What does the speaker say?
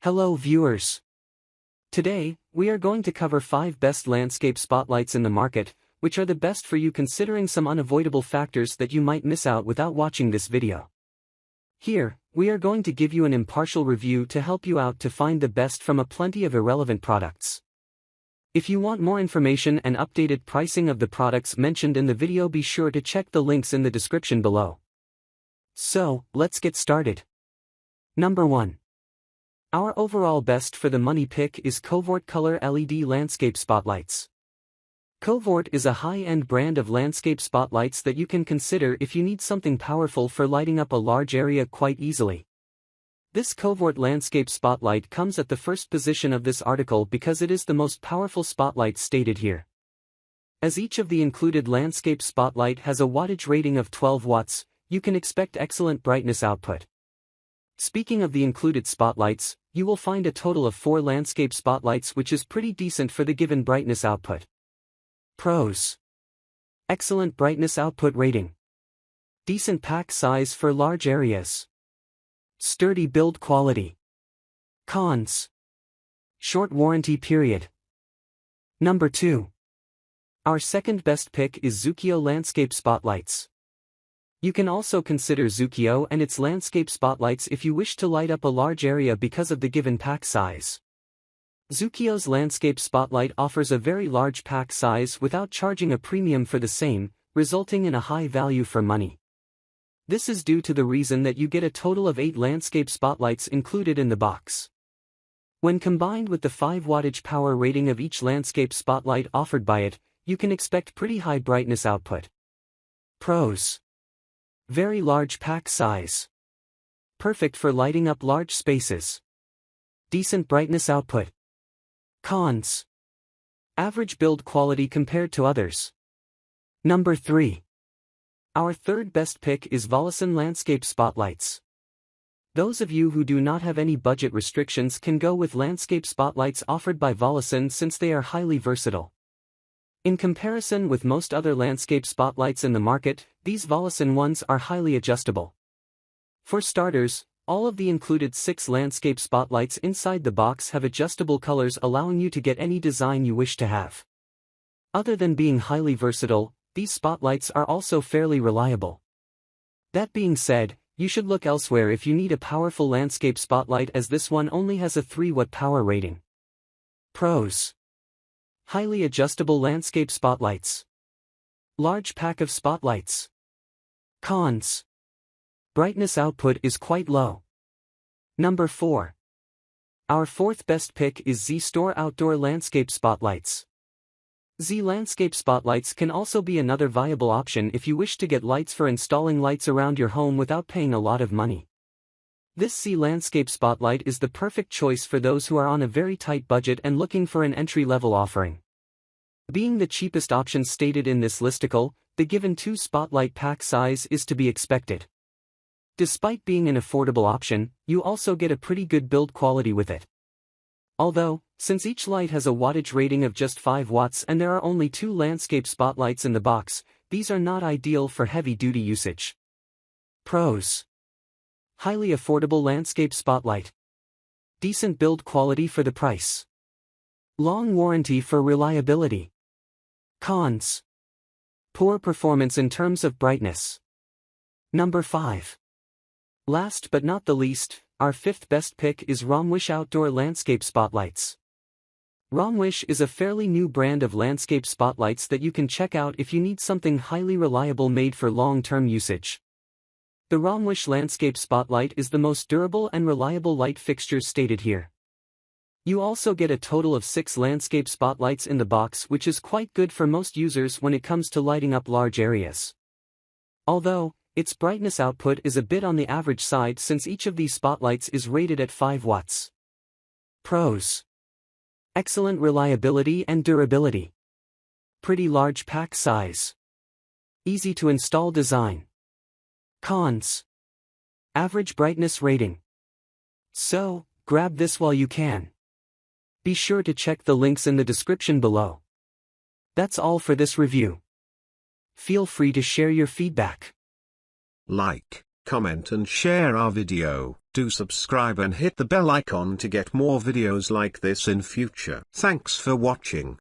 Hello viewers. Today, we are going to cover 5 best landscape spotlights in the market, which are the best for you considering some unavoidable factors that you might miss out without watching this video. Here, we are going to give you an impartial review to help you out to find the best from a plenty of irrelevant products. If you want more information and updated pricing of the products mentioned in the video, be sure to check the links in the description below. So, let's get started. Number 1. Our overall best for the money pick is Covoart Color LED Landscape Spotlights. Covoart is a high-end brand of landscape spotlights that you can consider if you need something powerful for lighting up a large area quite easily. This Covoart landscape spotlight comes at the first position of this article because it is the most powerful spotlight stated here. As each of the included landscape spotlight has a wattage rating of 12 watts, you can expect excellent brightness output. Speaking of the included spotlights, you will find a total of 4 landscape spotlights, which is pretty decent for the given brightness output. Pros: excellent brightness output rating, decent pack size for large areas, sturdy build quality. Cons: short warranty period. Number 2. Our second best pick is ZUCKEO Landscape Spotlights. You can also consider ZUCKEO and its landscape spotlights if you wish to light up a large area because of the given pack size. ZUCKEO's landscape spotlight offers a very large pack size without charging a premium for the same, resulting in a high value for money. This is due to the reason that you get a total of 8 landscape spotlights included in the box. When combined with the 5 wattage power rating of each landscape spotlight offered by it, you can expect pretty high brightness output. Pros: very large pack size, perfect for lighting up large spaces, decent brightness output. Cons: average build quality compared to others. Number 3. Our third best pick is VOLISUN Landscape Spotlights. Those of you who do not have any budget restrictions can go with landscape spotlights offered by VOLISUN since they are highly versatile. In comparison with most other landscape spotlights in the market, these VOLISUN ones are highly adjustable. For starters, all of the included 6 landscape spotlights inside the box have adjustable colors, allowing you to get any design you wish to have. Other than being highly versatile, these spotlights are also fairly reliable. That being said, you should look elsewhere if you need a powerful landscape spotlight, as this one only has a 3 watt power rating. Pros: highly adjustable landscape spotlights, large pack of spotlights. Cons: brightness output is quite low. Number 4. Our fourth best pick is ZUCKEO Outdoor Landscape Spotlights. ZUCKEO Landscape Spotlights can also be another viable option if you wish to get lights for installing lights around your home without paying a lot of money. This ZUCKEO Landscape Spotlight is the perfect choice for those who are on a very tight budget and looking for an entry-level offering. Being the cheapest option stated in this listicle, the given 2 spotlight pack size is to be expected. Despite being an affordable option, you also get a pretty good build quality with it. Although, since each light has a wattage rating of just 5 watts and there are only 2 landscape spotlights in the box, these are not ideal for heavy-duty usage. Pros: highly affordable landscape spotlight, decent build quality for the price, long warranty for reliability. Cons: poor performance in terms of brightness. Number 5. Last but not the least, our 5th best pick is Reviewic Outdoor Landscape Spotlights. Reviewic is a fairly new brand of landscape spotlights that you can check out if you need something highly reliable made for long-term usage. The Reviewic Landscape Spotlight is the most durable and reliable light fixture stated here. You also get a total of 6 landscape spotlights in the box, which is quite good for most users when it comes to lighting up large areas. Although, its brightness output is a bit on the average side since each of these spotlights is rated at 5 watts. Pros: excellent reliability and durability, pretty large pack size, easy to install design. Cons: average brightness rating. So, grab this while you can. Be sure to check the links in the description below. That's all for this review. Feel free to share your feedback. Like, comment and share our video. Do subscribe and hit the bell icon to get more videos like this in future. Thanks for watching.